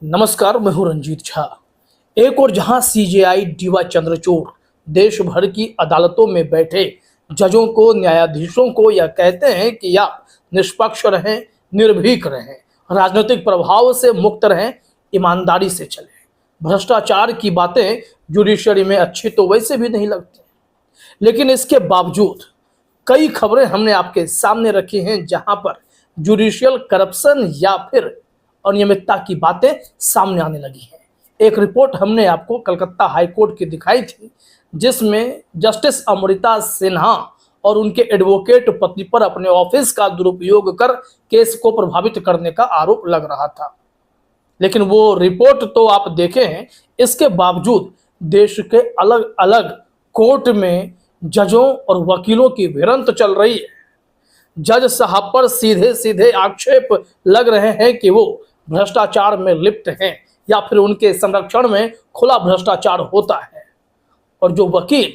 नमस्कार, मैं हूं रंजीत झा। एक और जहां सीजेआई डीवाई चंद्रचूड़ देश भर की अदालतों में बैठे जजों को, न्यायाधीशों को यह कहते हैं कि आप निष्पक्ष रहें, निर्भीक रहें, राजनीतिक प्रभाव से मुक्त रहें, ईमानदारी से चलें। भ्रष्टाचार की बातें जुडिशरी में अच्छी तो वैसे भी नहीं लगती, लेकिन इसके बावजूद कई खबरें हमने आपके सामने रखी हैं जहां पर जुडिशियल करप्शन या फिर अनियमितता की बातें सामने आने लगी हैं। एक रिपोर्ट हमने आपको कलकत्ता हाई कोर्ट की दिखाई थी, जिसमें जस्टिस अमृता सिन्हा और उनके एडवोकेट पति पर अपने ऑफिस का दुरुपयोग कर केस को प्रभावित करने का आरोप लग रहा था। लेकिन वो रिपोर्ट तो आप देखे हैं, इसके बावजूद देश के अलग अलग कोर्ट में जजों और वकीलों की भिड़ंत चल रही है। जज साहब पर सीधे सीधे आक्षेप लग रहे हैं कि वो भ्रष्टाचार में लिप्त हैं या फिर उनके संरक्षण में खुला भ्रष्टाचार होता है, और जो वकील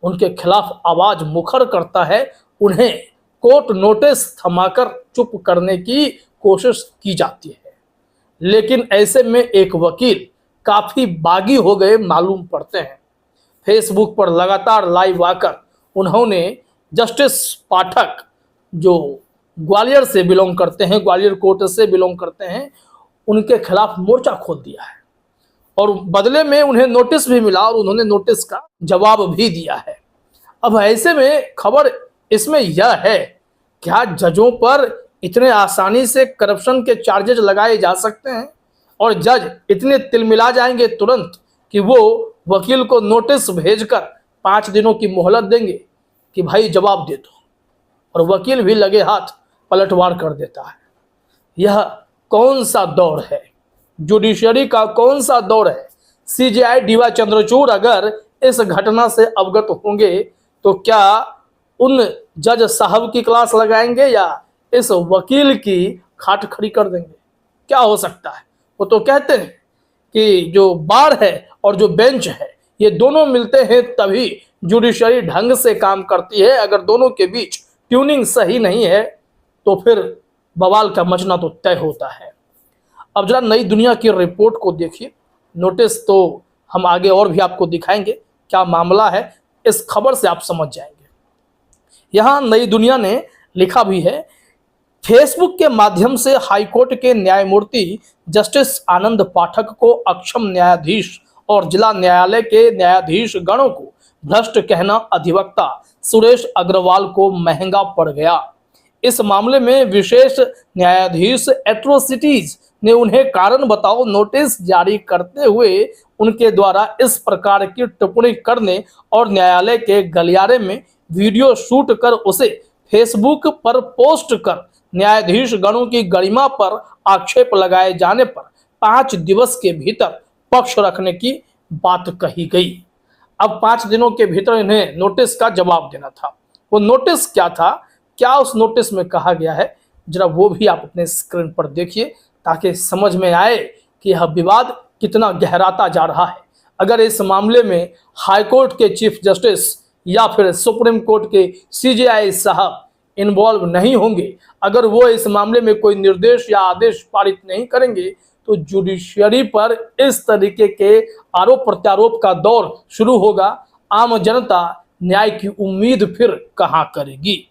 उनके खिलाफ आवाज मुखर करता है उन्हें कोर्ट नोटिस थमाकर चुप करने की कोशिश की जाती है। लेकिन ऐसे में एक वकील काफी बागी हो गए मालूम पड़ते हैं। फेसबुक पर लगातार लाइव आकर उन्होंने जस्टिस पाठक, जो ग्वालियर से बिलोंग करते हैं, ग्वालियर कोर्ट से बिलोंग करते हैं, उनके खिलाफ मोर्चा खोल दिया है और बदले में उन्हें नोटिस भी मिला और उन्होंने नोटिस का जवाब भी दिया है। अब ऐसे में खबर इसमें यह है, क्या जजों पर इतने आसानी से करप्शन के चार्जेस लगाए जा सकते हैं और जज इतने तिलमिला जाएंगे तुरंत कि वो वकील को नोटिस भेजकर 5 दिनों की मोहलत देंगे कि भाई जवाब दे दो, और वकील भी लगे हाथ पलटवार कर देता है। यह कौन सा दौर है? जुडिशरी का कौन सा दौर है? सीजेआई डीवाई चंद्रचूड़ अगर इस घटना से अवगत होंगे तो क्या उन जज साहब की क्लास लगाएंगे या इस वकील की खाट खड़ी कर देंगे? क्या हो सकता है? वो तो कहते हैं कि जो बार है और जो बेंच है, ये दोनों मिलते हैं तभी जुडिशरी ढंग से काम करती है। अगर दोनों के बीच ट्यूनिंग सही नहीं है तो फिर बवाल का मचना तो तय होता है। अब जरा नई दुनिया की रिपोर्ट को देखिए। नोटिस तो हम आगे और भी आपको दिखाएंगे, क्या मामला है इस खबर से आप समझ जाएंगे। यहां नई दुनिया ने लिखा भी है, फेसबुक के माध्यम से हाईकोर्ट के न्यायमूर्ति जस्टिस आनंद पाठक को अक्षम न्यायाधीश और जिला न्यायालय के न्यायाधीश गणों को भ्रष्ट कहना अधिवक्ता सुरेश अग्रवाल को महंगा पड़ गया। इस मामले में विशेष न्यायाधीश एट्रोसिटीज ने उन्हें कारण बताओ नोटिस जारी करते हुए उनके द्वारा इस प्रकार की टिप्पणी करने और न्यायालय के गलियारे में वीडियो शूट कर उसे फेसबुक पर पोस्ट कर न्यायाधीश गणों की गरिमा पर आक्षेप लगाए जाने पर 5 दिवस के भीतर पक्ष रखने की बात कही गई। अब 5 दिनों के भीतर इन्हें नोटिस का जवाब देना था। वो नोटिस क्या था, क्या उस नोटिस में कहा गया है, जरा वो भी आप अपने स्क्रीन पर देखिए ताकि समझ में आए कि यह विवाद कितना गहराता जा रहा है। अगर इस मामले में हाईकोर्ट के चीफ जस्टिस या फिर सुप्रीम कोर्ट के सीजेआई साहब इन्वॉल्व नहीं होंगे, अगर वो इस मामले में कोई निर्देश या आदेश पारित नहीं करेंगे, तो जुडिशरी पर इस तरीके के आरोप प्रत्यारोप का दौर शुरू होगा। आम जनता न्याय की उम्मीद फिर कहां करेगी?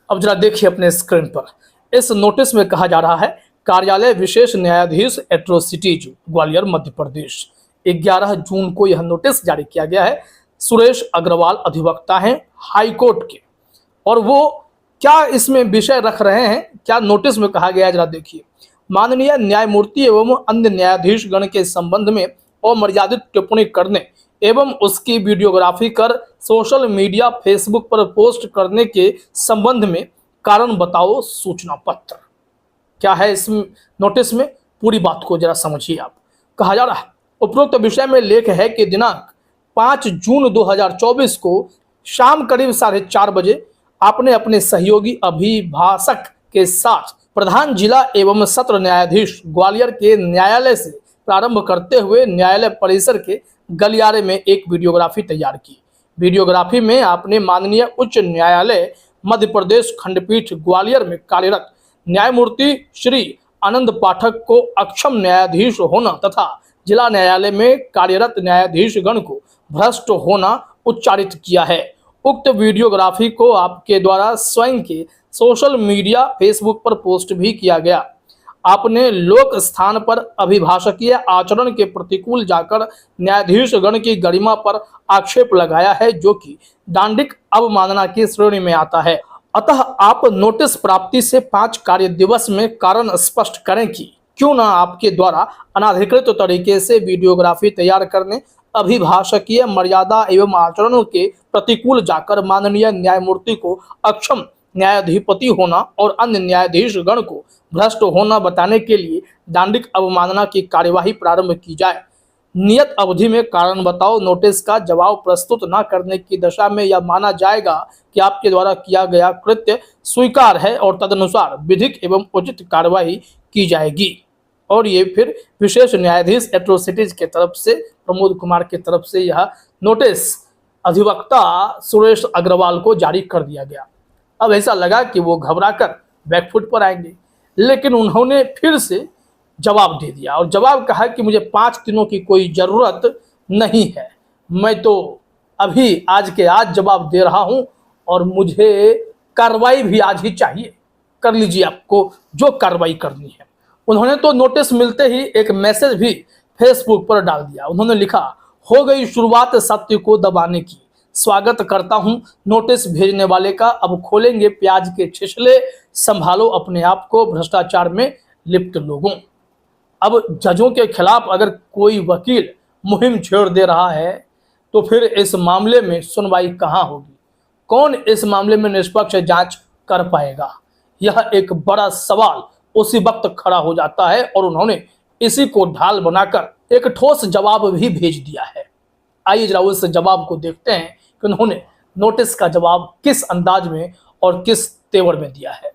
अब जरा देखिए अपने स्क्रीन पर। इस नोटिस में कहा जा रहा है, कार्यालय विशेष न्यायाधीश एट्रोसिटीज ग्वालियर मध्य प्रदेश। 11 जून को यह नोटिस जारी किया गया है। सुरेश अग्रवाल अधिवक्ता हैं हाई कोर्ट के, और वो क्या इसमें विषय रख रहे हैं, क्या नोटिस में कहा गया है, जरा देखिए। माननीय न्यायमूर्ति एवं अन्य न्यायाधीश गण के संबंध में अमर्यादित टिप्पणी करने एवं उसकी वीडियोग्राफी कर सोशल मीडिया फेसबुक पर पोस्ट करने के संबंध में कारण बताओ सूचना पत्र। क्या है इस नोटिस में, पूरी बात को जरा समझिए आप। कहा जा रहा है, उपरोक्त विषय में लेख है कि दिनांक 5 जून 2024 को शाम करीब 4:30 बजे आपने अपने सहयोगी अभिभाषक के साथ प्रधान जिला एवं सत्र न्यायाधीश ग्वालियर के न्यायालय से प्रारंभ करते हुए न्यायालय परिसर के गलियारे में एक वीडियोग्राफी तैयार की। वीडियोग्राफी में आपने माननीय उच्च न्यायालय मध्य प्रदेश खंडपीठ ग्वालियर में कार्यरत न्यायमूर्ति श्री आनंद पाठक को अक्षम न्यायाधीश होना तथा जिला न्यायालय में कार्यरत न्यायाधीशगण को भ्रष्ट होना उच्चारित किया है। उक्त वीडियोग्राफी को आपके द्वारा स्वयं के सोशल मीडिया फेसबुक पर पोस्ट भी किया गया। आपने लोक स्थान पर अभिभाषकीय आचरण के प्रतिकूल जाकर न्यायाधीशगण की गरिमा पर आक्षेप लगाया है, जो कि दांडिक अवमानना की श्रेणी में आता है। अतः आप नोटिस प्राप्ति से 5 कार्य दिवस में कारण स्पष्ट करें कि क्यों न आपके द्वारा अनाधिकृत तरीके से वीडियोग्राफी तैयार करने, अभिभाषकीय मर्यादा एवं आचरणों के प्रतिकूल जाकर माननीय न्यायमूर्ति को अक्षम न्यायाधिपति होना और अन्य न्यायाधीशगण को भ्रष्ट होना बताने के लिए दांडिक अवमानना की कार्यवाही प्रारंभ की जाए। नियत अवधि में कारण बताओ नोटिस का जवाब प्रस्तुत न करने की दशा में यह माना जाएगा कि आपके द्वारा किया गया कृत्य स्वीकार है और तदनुसार विधिक एवं उचित कार्यवाही की जाएगी। और ये फिर विशेष न्यायाधीश एट्रोसिटीज के तरफ से प्रमोद कुमार की तरफ से यह नोटिस अधिवक्ता सुरेश अग्रवाल को जारी कर दिया गया। अब ऐसा लगा कि वो घबराकर बैकफुट पर आएंगे, लेकिन उन्होंने फिर से जवाब दे दिया और जवाब कहा कि मुझे 5 दिनों की कोई ज़रूरत नहीं है, मैं तो अभी आज के आज जवाब दे रहा हूं और मुझे कार्रवाई भी आज ही चाहिए। कर लीजिए आपको जो कार्रवाई करनी है। उन्होंने तो नोटिस मिलते ही एक मैसेज भी फेसबुक पर डाल दिया। उन्होंने लिखा, हो गई शुरुआत सत्य को दबाने की, स्वागत करता हूं नोटिस भेजने वाले का, अब खोलेंगे प्याज के छिछले, संभालो अपने आप को भ्रष्टाचार में लिप्त लोगों। अब जजों के खिलाफ अगर कोई वकील मुहिम छेड़ दे रहा है तो फिर इस मामले में सुनवाई कहां होगी? कौन इस मामले में निष्पक्ष जांच कर पाएगा? यह एक बड़ा सवाल उसी वक्त खड़ा हो जाता है और उन्होंने इसी को ढाल बनाकर एक ठोस जवाब भी भेज दिया है। आइए जरा उस जवाब को देखते हैं कि उन्होंने नोटिस का जवाब किस अंदाज में और किस तेवर में दिया है।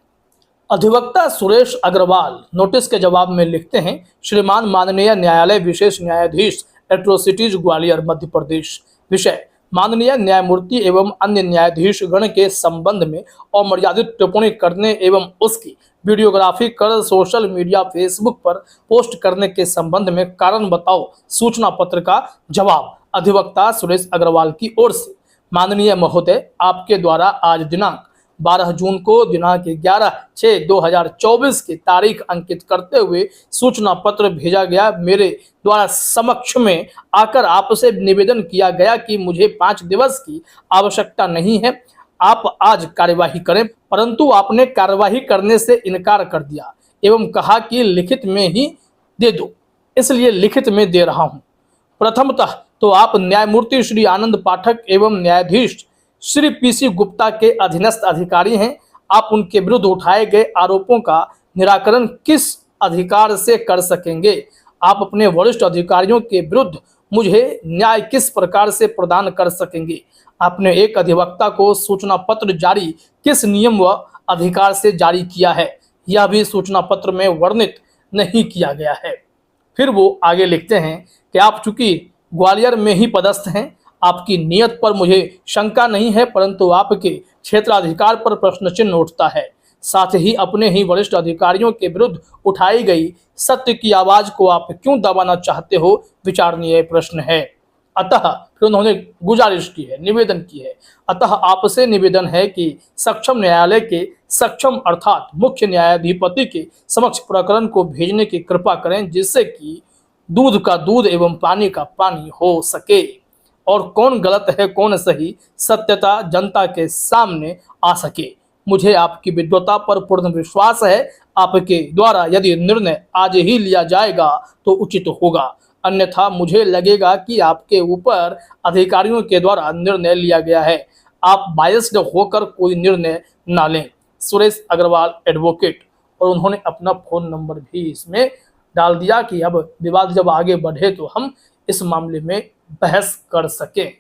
अधिवक्ता सुरेश अग्रवाल नोटिस के जवाब में लिखते हैं, श्रीमान माननीय न्यायालय विशेष न्यायाधीश एट्रोसिटीज ग्वालियर मध्य प्रदेश, विषय माननीय न्यायमूर्ति एवं अन्य न्यायाधीशगण के संबंध में अमर्यादित टिप्पणी करने एवं उसकी वीडियोग्राफी कर सोशल मीडिया फेसबुक पर पोस्ट करने के संबंध में कारण बताओ सूचना पत्र का जवाब अधिवक्ता सुरेश अग्रवाल की ओर से। माननीय महोदय, आपके द्वारा आज दिनांक 12 जून को दिनांक 11/6/2024 की तारीख अंकित करते हुए सूचना पत्र भेजा गया। मेरे द्वारा समक्ष में आकर आपसे निवेदन किया गया कि मुझे 5 दिवस की आवश्यकता नहीं है, आप आज कार्यवाही करें, परंतु आपने कार्यवाही करने से इनकार कर दिया एवं कहा कि लिखित में ही दे दो, इसलिए लिखित में दे रहा हूं। प्रथमतः तो आप न्यायमूर्ति श्री आनंद पाठक एवं न्यायाधीश श्री पीसी गुप्ता के अधीनस्थ अधिकारी हैं। आप उनके विरुद्ध उठाए गए आरोपों का निराकरण किस अधिकार से कर सकेंगे? आप अपने वरिष्ठ अधिकारियों के विरुद्ध मुझे न्याय किस प्रकार से प्रदान कर सकेंगे? आपने एक अधिवक्ता को सूचना पत्र जारी किस नियम व अधिकार से जारी किया है? यह भी सूचना पत्र में वर्णित नहीं किया गया है। फिर वो आगे लिखते हैं कि आप चूंकि ग्वालियर में ही पदस्थ हैं, आपकी नीयत पर मुझे शंका नहीं है, परंतु आपके क्षेत्राधिकार पर प्रश्न चिन्ह उठता है। साथ ही अपने ही वरिष्ठ अधिकारियों के विरुद्ध उठाई गई सत्य की आवाज को आप क्यों दबाना चाहते हो, विचारणीय प्रश्न है। अतः फिर उन्होंने गुजारिश की है, निवेदन की है, अतः आपसे निवेदन है कि सक्षम न्यायालय के सक्षम अर्थात मुख्य न्यायाधिपति के समक्ष प्रकरण को भेजने की कृपा करें, जिससे कि दूध का दूध एवं पानी का पानी हो सके और कौन गलत है कौन सही सत्यता जनता के सामने आ सके। मुझे आपकी विद्वता पर पूर्ण विश्वास है। आपके द्वारा यदि निर्णय आज ही लिया जाएगा तो उचित होगा, अन्यथा मुझे लगेगा कि आपके ऊपर अधिकारियों के द्वारा निर्णय लिया गया है। आप बायस्ड होकर कोई निर्णय ना लें। सुरेश अग्रवाल एडवोकेट। और उन्होंने अपना फ़ोन नंबर भी इसमें डाल दिया कि अब विवाद जब आगे बढ़े तो हम इस मामले में बहस कर सकें।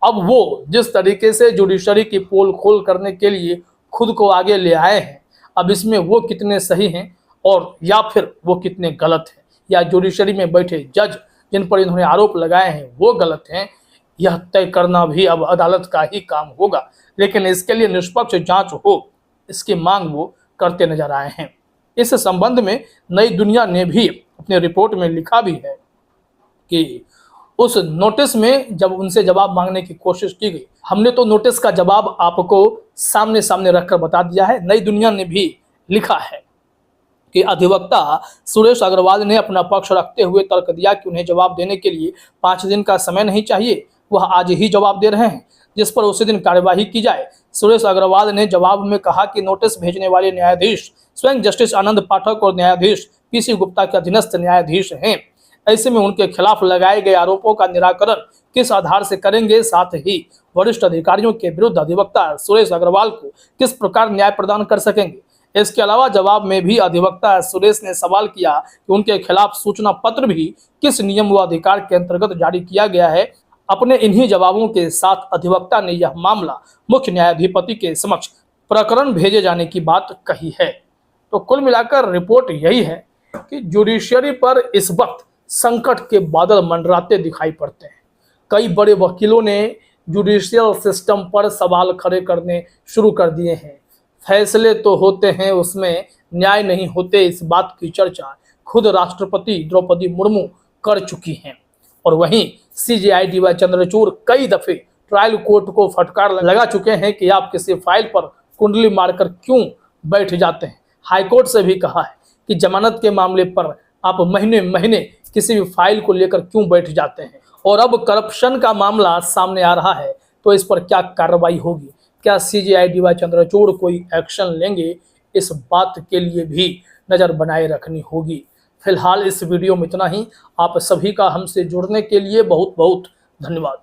अब वो जिस तरीके से जुडिशरी की पोल खोल करने के लिए खुद को आगे ले आए हैं, अब इसमें वो कितने सही हैं और या फिर वो कितने गलत हैं, या जुडिशरी में बैठे जज जिन पर इन्होंने आरोप लगाए हैं वो गलत हैं, यह तय करना भी अब अदालत का ही काम होगा। लेकिन इसके लिए निष्पक्ष जांच हो, इसकी मांग वो करते नजर आए हैं। इस संबंध में नई दुनिया ने भी अपने रिपोर्ट में लिखा भी है कि उस नोटिस में जब उनसे जवाब मांगने की कोशिश की गई, हमने तो नोटिस का जवाब आपको सामने सामने रखकर बता दिया है। नई दुनिया ने भी लिखा है कि अधिवक्ता सुरेश अग्रवाल ने अपना पक्ष रखते हुए तर्क दिया कि उन्हें जवाब देने के लिए 5 दिन का समय नहीं चाहिए, वह आज ही जवाब दे रहे हैं, जिस पर उसी दिन कार्यवाही की जाए। सुरेश अग्रवाल ने जवाब में कहा कि नोटिस भेजने वाले न्यायाधीश स्वयं जस्टिस आनंद पाठक और न्यायाधीश पीसी गुप्ता के अधीनस्थ न्यायाधीश हैं। ऐसे में उनके खिलाफ लगाए गए आरोपों का निराकरण किस आधार से करेंगे, साथ ही वरिष्ठ अधिकारियों के विरुद्ध अधिवक्ता सुरेश अग्रवाल को किस प्रकार न्याय प्रदान कर सकेंगे। इसके अलावा जवाब में भी अधिवक्ता सुरेश ने सवाल किया कि उनके खिलाफ सूचना पत्र भी किस नियम व अधिकार के अंतर्गत जारी किया गया है। अपने इन्हीं जवाबों के साथ अधिवक्ता ने यह मामला मुख्य न्यायाधिपति के समक्ष प्रकरण भेजे जाने की बात कही है। तो कुल मिलाकर रिपोर्ट यही है कि जुडिशियरी पर इस वक्त संकट के बादल मंडराते दिखाई पड़ते हैं। कई बड़े वकीलों ने जुडिशियल सिस्टम पर सवाल खड़े करने शुरू कर दिए हैं। फैसले तो होते हैं, उसमें न्याय नहीं होते, इस बात की चर्चा खुद राष्ट्रपति द्रौपदी मुर्मू कर चुकी हैं। और वहीं सीजेआई डीवाई चंद्रचूड़ कई दफे ट्रायल कोर्ट को फटकार लगा चुके हैं कि आप किसी फाइल पर कुंडली मारकर क्यों बैठ जाते हैं। हाईकोर्ट से भी कहा है कि जमानत के मामले पर आप महीने महीने किसी भी फाइल को लेकर क्यों बैठ जाते हैं। और अब करप्शन का मामला सामने आ रहा है, तो इस पर क्या कार्रवाई होगी, क्या सीजेआई डीवाई चंद्रचूड़ कोई एक्शन लेंगे, इस बात के लिए भी नज़र बनाए रखनी होगी। फिलहाल इस वीडियो में इतना ही। आप सभी का हमसे जुड़ने के लिए बहुत बहुत धन्यवाद।